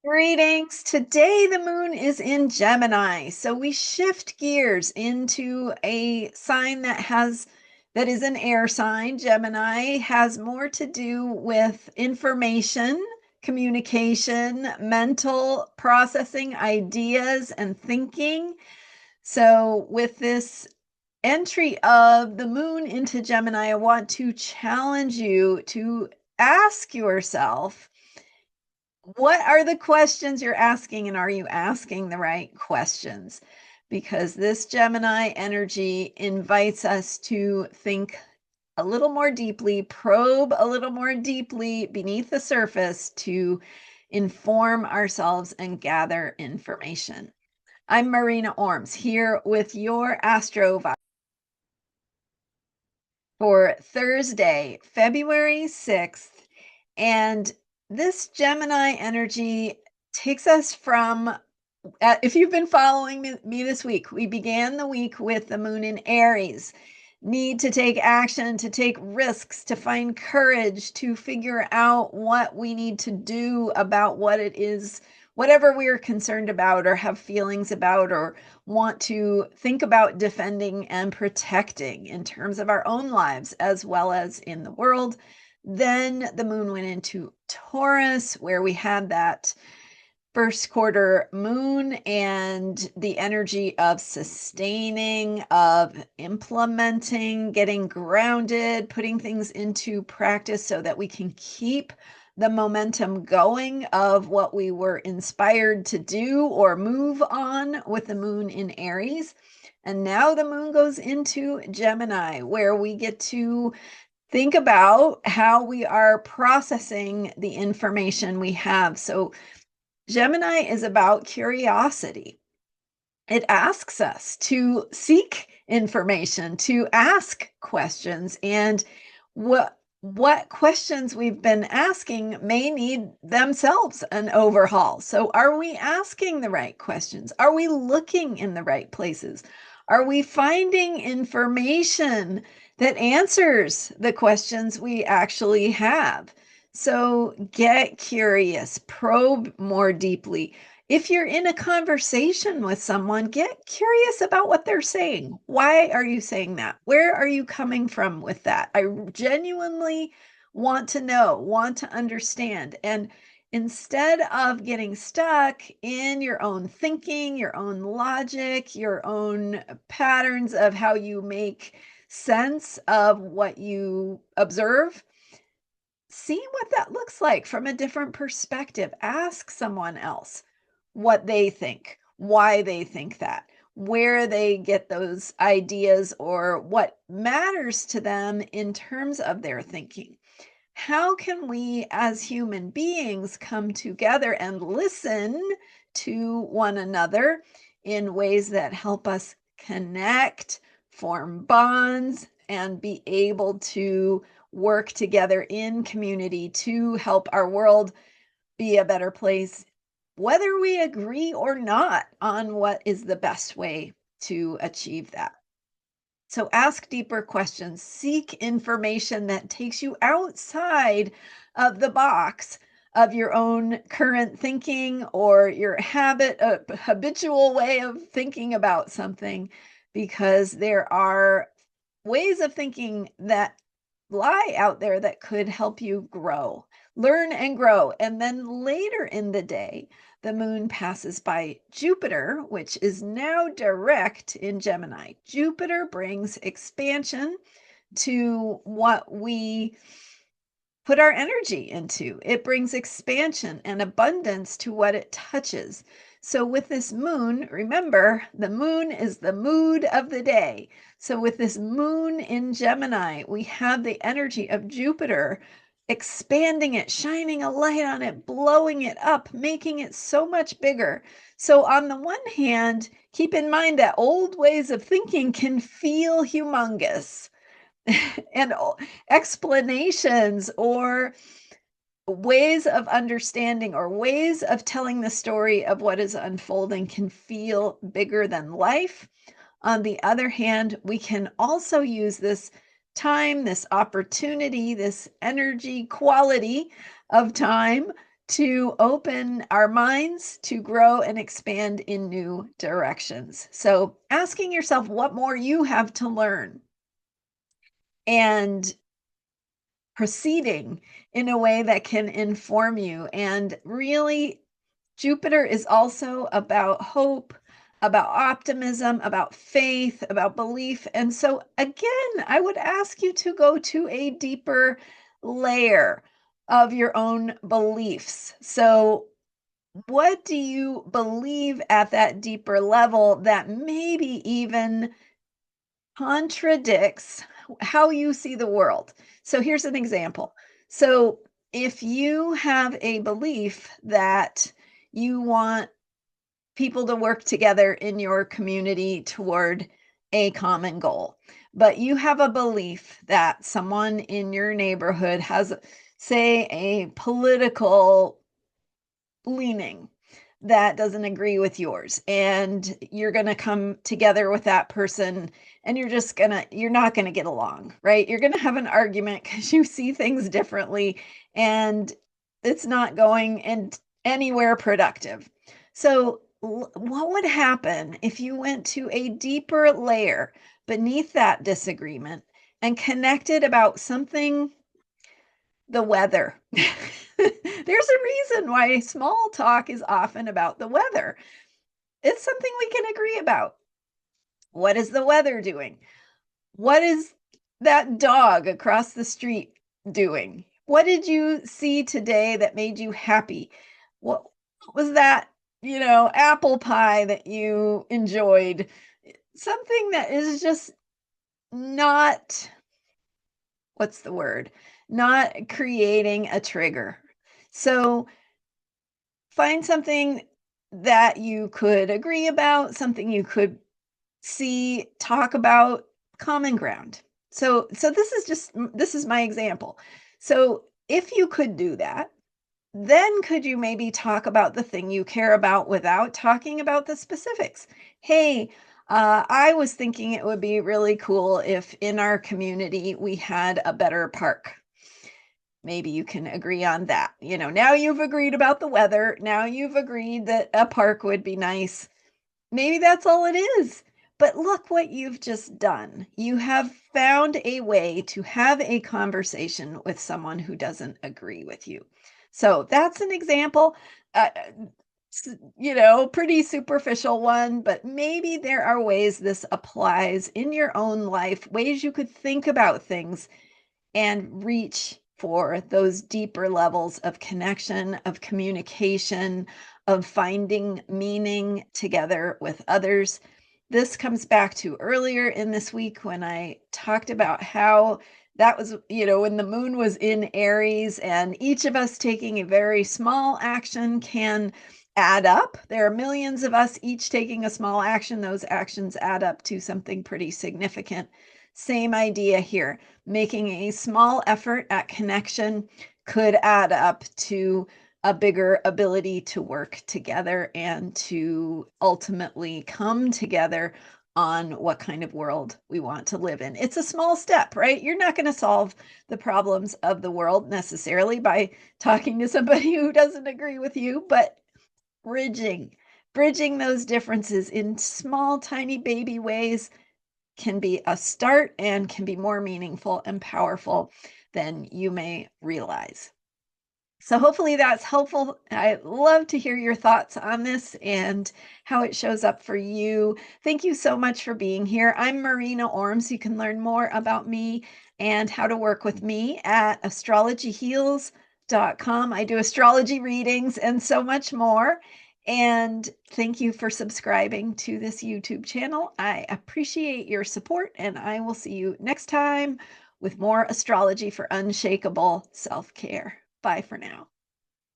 Greetings. Today the moon is in Gemini. So we shift gears into a sign that is an air sign. Gemini has more to do with information, communication, mental processing, ideas, and thinking. So with this entry of the moon into Gemini, I want to challenge you to ask yourself, what are the questions you're asking, and are you asking the right questions? Because this Gemini energy invites us to think a little more deeply, probe a little more deeply beneath the surface to inform ourselves and gather information. I'm Marina Orms here with your Astro vibe for Thursday, February 6th. And this Gemini energy takes us from, if you've been following me this week, we began the week with the moon in Aries. Need to take action, to take risks, to find courage, to figure out what we need to do about what it is, whatever we are concerned about or have feelings about or want to think about defending and protecting in terms of our own lives as well as in the world. Then the moon went into Taurus, where we had that first quarter moon and the energy of sustaining, of implementing, getting grounded, putting things into practice so that we can keep the momentum going of what we were inspired to do or move on with the moon in Aries. And now the moon goes into Gemini, where we get to think about how we are processing the information we have. So Gemini is about curiosity. It asks us to seek information, to ask questions, and what questions we've been asking may need themselves an overhaul. So are we asking the right questions? Are we looking in the right places? Are we finding information that answers the questions we actually have? So get curious, probe more deeply. If you're in a conversation with someone, get curious about what they're saying. Why are you saying that? Where are you coming from with that? I genuinely want to know, want to understand. And instead of getting stuck in your own thinking, your own logic, your own patterns of how you make sense of what you observe, see what that looks like from a different perspective. Ask someone else what they think, why they think that, where they get those ideas, or what matters to them in terms of their thinking. How can we as human beings come together and listen to one another in ways that help us connect, form bonds, and be able to work together in community to help our world be a better place, whether we agree or not on what is the best way to achieve that? So ask deeper questions, seek information that takes you outside of the box of your own current thinking or your habitual way of thinking about something, because there are ways of thinking that lie out there that could help you grow, learn and grow. And then later in the day, the moon passes by Jupiter, which is now direct in Gemini. Jupiter brings expansion to what we put our energy into. It brings expansion and abundance to what it touches. So with this moon, remember, the moon is the mood of the day. So with this moon in Gemini, we have the energy of Jupiter expanding it, shining a light on it, blowing it up, making it so much bigger. So on the one hand, keep in mind that old ways of thinking can feel humongous. And explanations or ways of understanding or ways of telling the story of what is unfolding can feel bigger than life. On the other hand, we can also use this time, this opportunity, this energy quality of time to open our minds to grow and expand in new directions. So, asking yourself what more you have to learn and proceeding in a way that can inform you. And really, Jupiter is also about hope, about optimism, about faith, about belief. And so, again, I would ask you to go to a deeper layer of your own beliefs. So, what do you believe at that deeper level that maybe even contradicts how you see the world? So here's an example. So if you have a belief that you want people to work together in your community toward a common goal, but you have a belief that someone in your neighborhood has, say, a political leaning that doesn't agree with yours, and you're going to come together with that person, and you're not going to get along, right? You're going to have an argument because you see things differently, and it's not going anywhere productive. So what would happen if you went to a deeper layer beneath that disagreement and connected about something? The weather. There's a reason why small talk is often about the weather. It's something we can agree about. What is the weather doing? What is that dog across the street doing? What did you see today that made you happy? What was that, apple pie that you enjoyed? Something that is just not, what's the word? Not creating a trigger. So find something that you could agree about, something you could see, talk about, common ground. So this is my example. So if you could do that, then could you maybe talk about the thing you care about without talking about the specifics? Hey, I was thinking it would be really cool if in our community we had a better park. Maybe you can agree on that. Now you've agreed about the weather. Now you've agreed that a park would be nice. Maybe that's all it is. But look what you've just done. You have found a way to have a conversation with someone who doesn't agree with you. So that's an example. Pretty superficial one, but maybe there are ways this applies in your own life, ways you could think about things and reach for those deeper levels of connection, of communication, of finding meaning together with others. This comes back to earlier in this week when I talked about how that was, when the moon was in Aries, and each of us taking a very small action can add up. There are millions of us each taking a small action. Those actions add up to something pretty significant. Same idea here. Making a small effort at connection could add up to a bigger ability to work together and to ultimately come together on what kind of world we want to live in. It's a small step, right? You're not going to solve the problems of the world necessarily by talking to somebody who doesn't agree with you, but bridging those differences in small, tiny baby ways can be a start and can be more meaningful and powerful than you may realize. So hopefully that's helpful. I love to hear your thoughts on this and how it shows up for you. Thank you so much for being here. I'm Marina Orms. You can learn more about me and how to work with me at astrologyheals.com. I do astrology readings and so much more. And thank you for subscribing to this YouTube channel. I appreciate your support, and I will see you next time with more astrology for unshakable self-care. Bye for now.